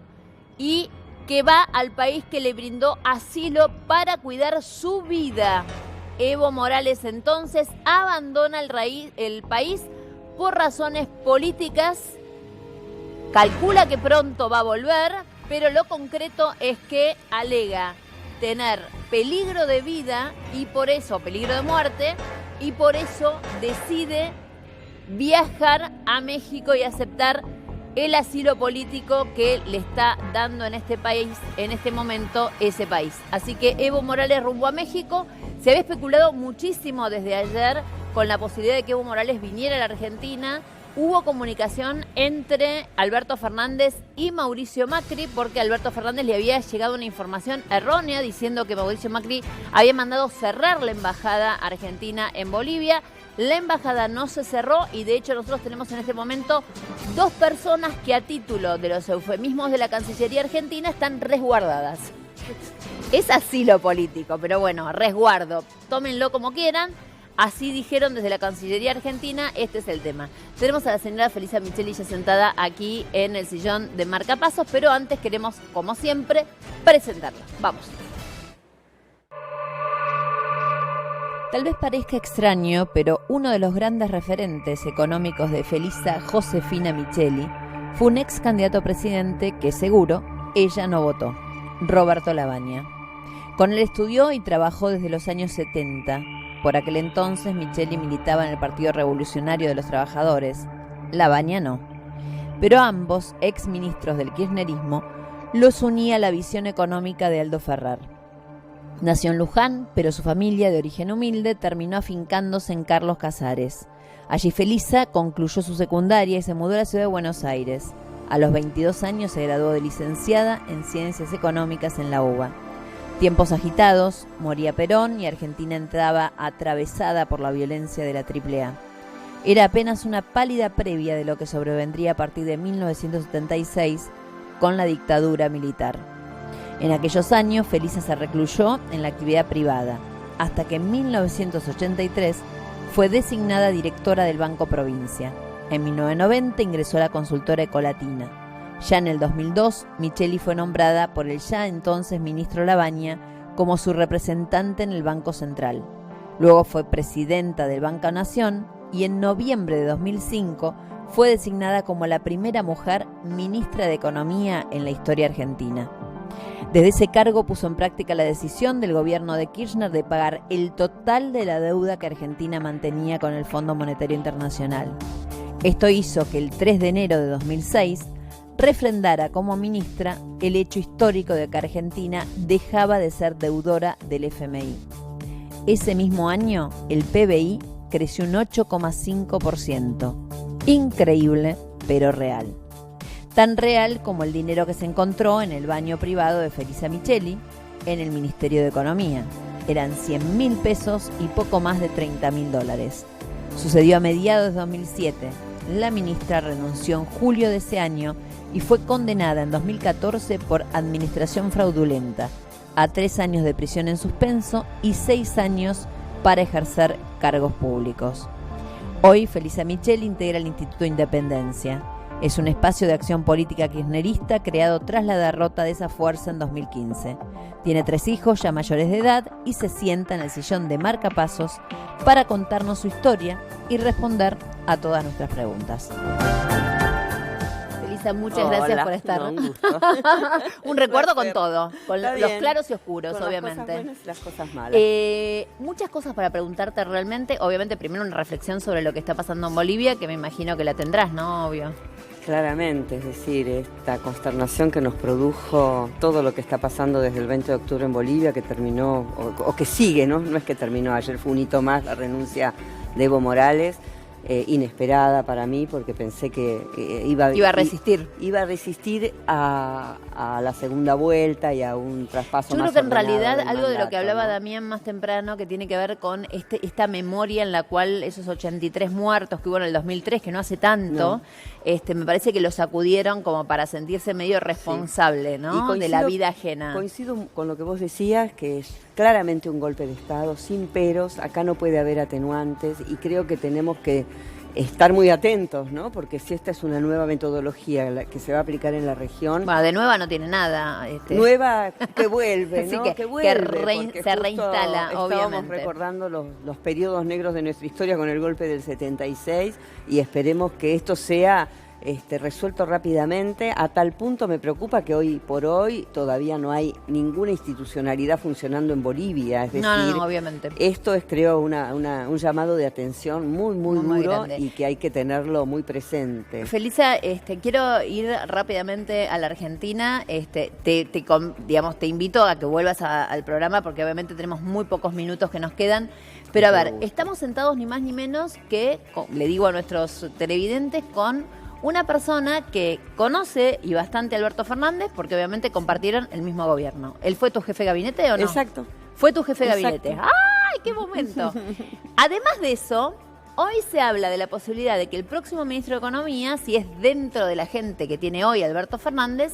y que va al país que le brindó asilo para cuidar su vida. Evo Morales entonces abandona el país por razones políticas. Calcula que pronto va a volver, pero lo concreto es que alega tener peligro de vida y por eso, peligro de muerte, y por eso decide viajar a México y aceptar el asilo político que le está dando en este país, en este momento, ese país. Así que Evo Morales rumbo a México. Se había especulado muchísimo desde ayer con la posibilidad de que Evo Morales viniera a la Argentina. Hubo comunicación entre Alberto Fernández y Mauricio Macri porque a Alberto Fernández le había llegado una información errónea diciendo que Mauricio Macri había mandado cerrar la embajada argentina en Bolivia. La embajada no se cerró y de hecho nosotros tenemos en este momento 2 personas que a título de los eufemismos de la Cancillería Argentina están resguardadas. Es así lo político, pero bueno, resguardo. Tómenlo como quieran. Así dijeron desde la Cancillería Argentina, este es el tema. Tenemos a la señora Felisa Micheli ya sentada aquí en el sillón de Marcapasos, pero antes queremos, como siempre, presentarla. Vamos. Tal vez parezca extraño, pero uno de los grandes referentes económicos de Felisa Josefina Micheli fue un ex candidato a presidente que seguro ella no votó, Roberto Lavagna. Con él estudió y trabajó desde los años 70. Por aquel entonces Micheli militaba en el Partido Revolucionario de los Trabajadores, Lavagna no. Pero ambos, ex ministros del kirchnerismo, los unía la visión económica de Aldo Ferrer. Nació en Luján, pero su familia, de origen humilde, terminó afincándose en Carlos Casares. Allí Felisa concluyó su secundaria y se mudó a la ciudad de Buenos Aires. A los 22 años se graduó de licenciada en Ciencias Económicas en la UBA. Tiempos agitados, moría Perón y Argentina entraba atravesada por la violencia de la AAA. Era apenas una pálida previa de lo que sobrevendría a partir de 1976 con la dictadura militar. En aquellos años, Felisa se recluyó en la actividad privada, hasta que en 1983 fue designada directora del Banco Provincia. En 1990 ingresó a la consultora Ecolatina. Ya en el 2002, Micheli fue nombrada por el ya entonces ministro Lavagna como su representante en el Banco Central. Luego fue presidenta del Banco Nación y en noviembre de 2005 fue designada como la primera mujer ministra de Economía en la historia argentina. Desde ese cargo puso en práctica la decisión del gobierno de Kirchner de pagar el total de la deuda que Argentina mantenía con el Fondo Monetario Internacional. Esto hizo que el 3 de enero de 2006 refrendara como ministra el hecho histórico de que Argentina dejaba de ser deudora del FMI. Ese mismo año, el PBI creció un 8,5%. Increíble, pero real. Tan real como el dinero que se encontró en el baño privado de Felisa Micheli en el Ministerio de Economía. Eran 100.000 pesos y poco más de $30.000. Sucedió a mediados de 2007. La ministra renunció en julio de ese año y fue condenada en 2014 por administración fraudulenta a 3 años de prisión en suspenso y 6 años para ejercer cargos públicos. Hoy, Felisa Micheli integra el Instituto Independencia. Es un espacio de acción política kirchnerista creado tras la derrota de esa fuerza en 2015. Tiene 3 hijos ya mayores de edad y se sienta en el sillón de Marcapasos para contarnos su historia y responder a todas nuestras preguntas. Felisa, muchas gracias por estar. No, un gusto. Un recuerdo con todo, con Está los bien. claros y oscuros, Con obviamente. las cosas buenas y las cosas malas. Muchas cosas para preguntarte realmente. Obviamente, primero una reflexión sobre lo que está pasando en Bolivia, que me imagino que la tendrás, ¿no? Obvio. Claramente, es decir, esta consternación que nos produjo todo lo que está pasando desde el 20 de octubre en Bolivia, que terminó, o que sigue, ¿no? No es que terminó, ayer fue un hito más, la renuncia de Evo Morales, inesperada para mí, porque pensé que iba a resistir. Iba a resistir a la segunda vuelta y a un traspaso Yo más creo que en ordenado realidad del algo de lo que mandato, hablaba ¿no? Damián más temprano, que tiene que ver con esta memoria en la cual esos 83 muertos que hubo en el 2003, que no hace tanto, me parece que lo sacudieron como para sentirse medio responsable, ¿no? De la vida ajena. Coincido con lo que vos decías, que es claramente un golpe de Estado, sin peros, acá no puede haber atenuantes y creo que tenemos que estar muy atentos, ¿no? Porque si esta es una nueva metodología que se va a aplicar en la región... Bueno, de nueva no tiene nada. Nueva que vuelve, ¿no? Sí, que vuelve, se reinstala, obviamente. Estábamos recordando los periodos negros de nuestra historia con el golpe del 76 y esperemos que esto sea resuelto rápidamente. A tal punto me preocupa que hoy por hoy todavía no hay ninguna institucionalidad funcionando en Bolivia. Es decir, no, obviamente. Esto es, creo, un llamado de atención muy duro grande y que hay que tenerlo muy presente. Felisa, quiero ir rápidamente a la Argentina. Te invito a que vuelvas al programa porque obviamente tenemos muy pocos minutos que nos quedan. Pero a ver, estamos sentados ni más ni menos que, le digo a nuestros televidentes, con una persona que conoce y bastante a Alberto Fernández porque obviamente compartieron el mismo gobierno. ¿Él fue tu jefe de gabinete o no? Exacto. Fue tu jefe de gabinete. ¡Ay, qué momento! Además de eso, hoy se habla de la posibilidad de que el próximo ministro de Economía, si es dentro de la gente que tiene hoy Alberto Fernández,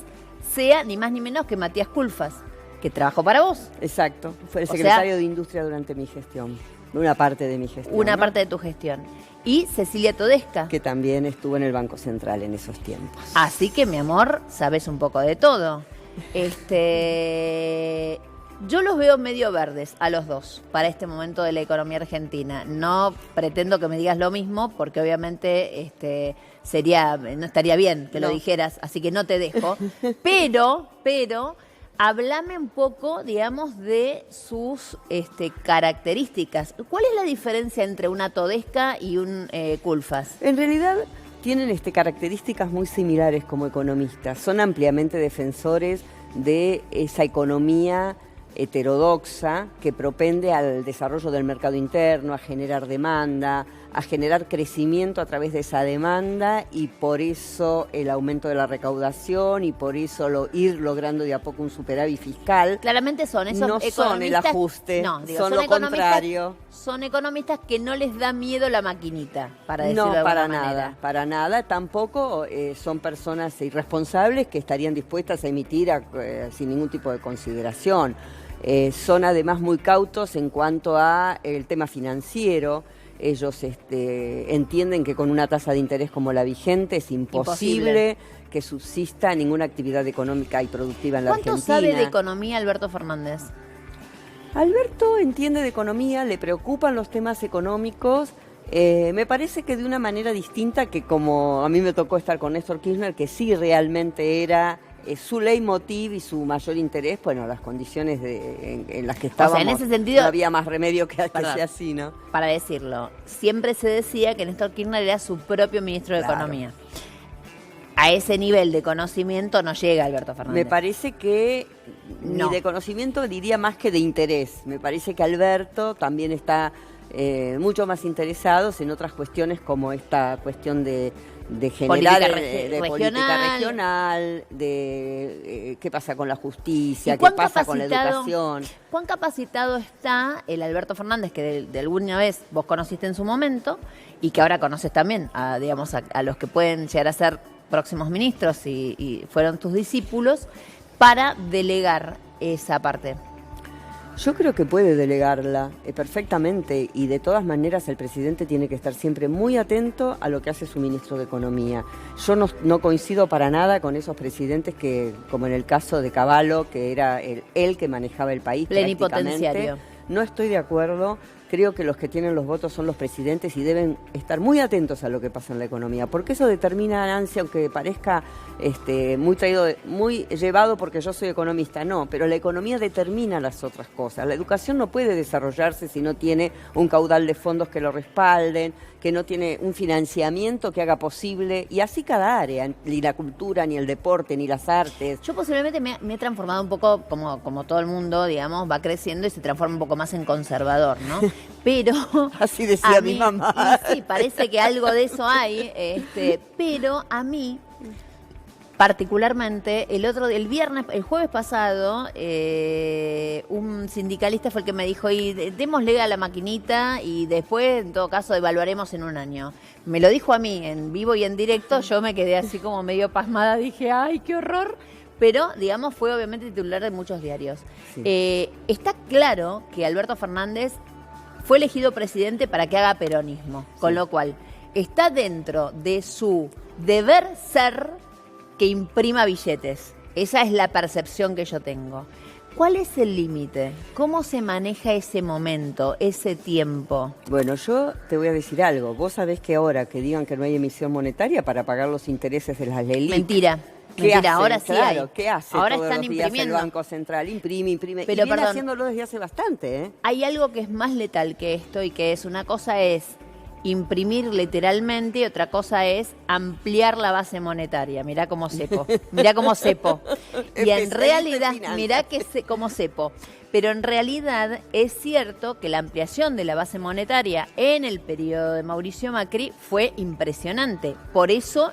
sea ni más ni menos que Matías Culfas. que trabajó para vos. Exacto, fue el O secretario sea, de Industria durante mi gestión, una parte de mi gestión. Una ¿no? parte de tu gestión. Y Cecilia Todesca. Que también estuvo en el Banco Central en esos tiempos. Así que, mi amor, sabes un poco de todo. Yo los veo medio verdes a los dos para este momento de la economía argentina. No pretendo que me digas lo mismo porque obviamente no estaría bien que lo dijeras, así que no te dejo. Pero háblame un poco, digamos, de sus características. ¿Cuál es la diferencia entre una Todesca y un Culfas? En realidad tienen características muy similares como economistas. Son ampliamente defensores de esa economía heterodoxa que propende al desarrollo del mercado interno, a generar demanda, a generar crecimiento a través de esa demanda y por eso el aumento de la recaudación y por eso ir logrando de a poco un superávit fiscal. Claramente son esos no economistas. Son el ajuste, son lo contrario. Son economistas que no les da miedo la maquinita, para decirlo de No, alguna para manera. nada, para nada. Tampoco son personas irresponsables que estarían dispuestas a emitir sin ningún tipo de consideración. Son además muy cautos en cuanto a el tema financiero. Ellos entienden que con una tasa de interés como la vigente es imposible que subsista ninguna actividad económica y productiva en la Argentina. ¿Cuánto sabe de economía Alberto Fernández? Alberto entiende de economía, le preocupan los temas económicos. Me parece que de una manera distinta que como a mí me tocó estar con Néstor Kirchner, que sí realmente era su leitmotiv y su mayor interés, bueno, las condiciones en las que estábamos, en ese sentido, no había más remedio que sea así, ¿no? Para decirlo, siempre se decía que Néstor Kirchner era su propio ministro de Economía. A ese nivel de conocimiento no llega Alberto Fernández. Me parece que no. Ni de conocimiento diría más que de interés. Me parece que Alberto también está mucho más interesado en otras cuestiones como esta cuestión de generar política regional, de qué pasa con la justicia, qué pasa con la educación. ¿Cuán capacitado está el Alberto Fernández que de alguna vez vos conociste en su momento y que ahora conoces también a los que pueden llegar a ser próximos ministros y fueron tus discípulos para delegar esa parte? Yo creo que puede delegarla perfectamente y de todas maneras el presidente tiene que estar siempre muy atento a lo que hace su ministro de Economía. Yo no coincido para nada con esos presidentes que, como en el caso de Cavallo, que era él que manejaba el país plenipotenciario. No estoy de acuerdo. Creo que los que tienen los votos son los presidentes y deben estar muy atentos a lo que pasa en la economía, porque eso determina ganancia, aunque parezca muy llevado porque yo soy economista, no, pero la economía determina las otras cosas. La educación no puede desarrollarse si no tiene un caudal de fondos que lo respalden, que no tiene un financiamiento que haga posible, y así cada área, ni la cultura, ni el deporte, ni las artes. Yo posiblemente me he transformado un poco, como todo el mundo, digamos, va creciendo y se transforma un poco más en conservador, ¿no? Pero así decía mi mamá. Sí, parece que algo de eso hay, pero a mí particularmente el jueves pasado, un sindicalista fue el que me dijo, démosle a la maquinita y después, en todo caso, evaluaremos en un año. Me lo dijo a mí en vivo y en directo, yo me quedé así como medio pasmada, dije, ¡ay, qué horror! Pero, digamos, fue obviamente titular de muchos diarios. Sí. Está claro que Alberto Fernández fue elegido presidente para que haga peronismo, con lo cual está dentro de su deber ser que imprima billetes. Esa es la percepción que yo tengo. ¿Cuál es el límite? ¿Cómo se maneja ese momento, ese tiempo? Bueno, yo te voy a decir algo. Vos sabés que ahora que digan que no hay emisión monetaria para pagar los intereses de las LELIQ. Mentira. Ahora sí hay. ¿Qué hace ahora todos están los días imprimiendo. El Banco Central? Imprime. Pero, y viene haciéndolo desde hace bastante, ¿eh? Hay algo que es más letal que esto y que es una cosa es imprimir literalmente y otra cosa es ampliar la base monetaria. Mirá cómo cepo. Y en realidad, mirá cómo cepo. Pero en realidad es cierto que la ampliación de la base monetaria en el periodo de Mauricio Macri fue impresionante. Por eso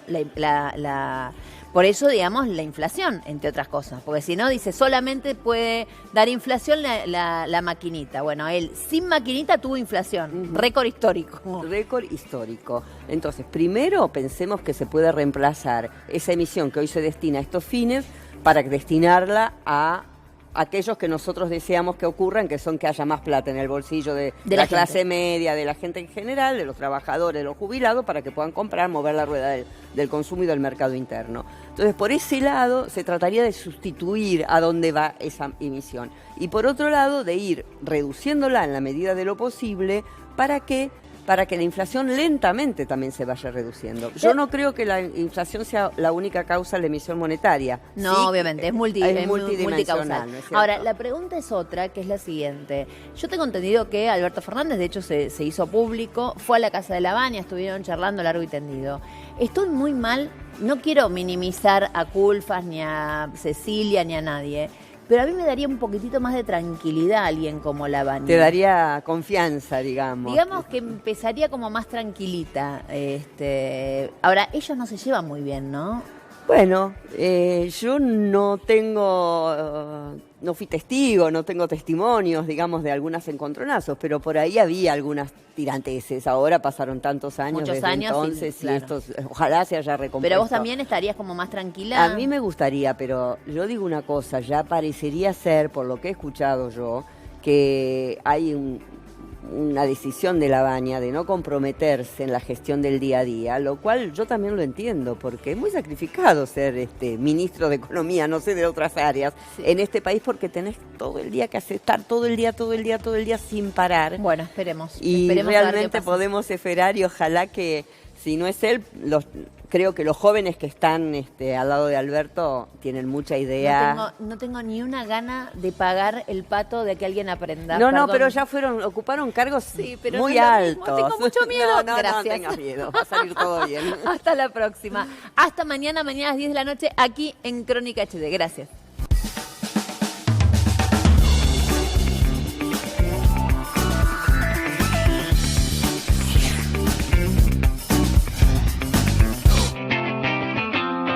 digamos, la inflación, entre otras cosas. Porque si no, dice, solamente puede dar inflación la maquinita. Bueno, él sin maquinita tuvo inflación. Récord histórico. Récord histórico. Entonces, primero pensemos que se puede reemplazar esa emisión que hoy se destina a estos fines para destinarla a aquellos que nosotros deseamos que ocurran, que son que haya más plata en el bolsillo de la la clase media, de la gente en general, de los trabajadores, de los jubilados, para que puedan comprar, mover la rueda del consumo y del mercado interno. Entonces, por ese lado, se trataría de sustituir a dónde va esa emisión. Y por otro lado, de ir reduciéndola en la medida de lo posible, ¿para qué? Para que la inflación lentamente también se vaya reduciendo. Yo no creo que la inflación sea la única causa de la emisión monetaria. No, sí, obviamente, es multidimensional. ¿no es cierto? Ahora, la pregunta es otra, que es la siguiente. Yo tengo entendido que Alberto Fernández, de hecho, se hizo público, fue a la Casa de la Baña, estuvieron charlando largo y tendido. Estoy muy mal, no quiero minimizar a Culfas, ni a Cecilia, ni a nadie, pero a mí me daría un poquitito más de tranquilidad alguien como la Baña. Te daría confianza, digamos. Digamos que empezaría como más tranquilita. Ahora, ellos no se llevan muy bien, ¿no? Bueno, yo no fui testigo, no tengo testimonios, digamos, de algunos encontronazos, pero por ahí había algunas tiranteses. Ahora pasaron tantos años, Muchos desde años, entonces, sí, claro. y esto ojalá se haya recompuesto. Pero vos también estarías como más tranquila. A mí me gustaría, pero yo digo una cosa, ya parecería ser, por lo que he escuchado yo, que hay una decisión de la Baña de no comprometerse en la gestión del día a día, lo cual yo también lo entiendo, porque es muy sacrificado ser ministro de Economía, no sé de otras áreas, en este país, porque tenés todo el día que estar todo el día sin parar. Bueno, esperemos. Y esperemos a ver qué realmente pasa. podemos esperar, y ojalá que, si no es él, creo que los jóvenes que están al lado de Alberto tienen mucha idea. No tengo ni una gana de pagar el pato de que alguien aprenda. No, Perdón. pero ya ocuparon cargos pero muy no es lo mismo. altos. Tengo mucho miedo. No Gracias. tengas miedo, va a salir todo bien. Hasta la próxima. Hasta mañana a las 10 de la noche, aquí en Crónica HD. Gracias.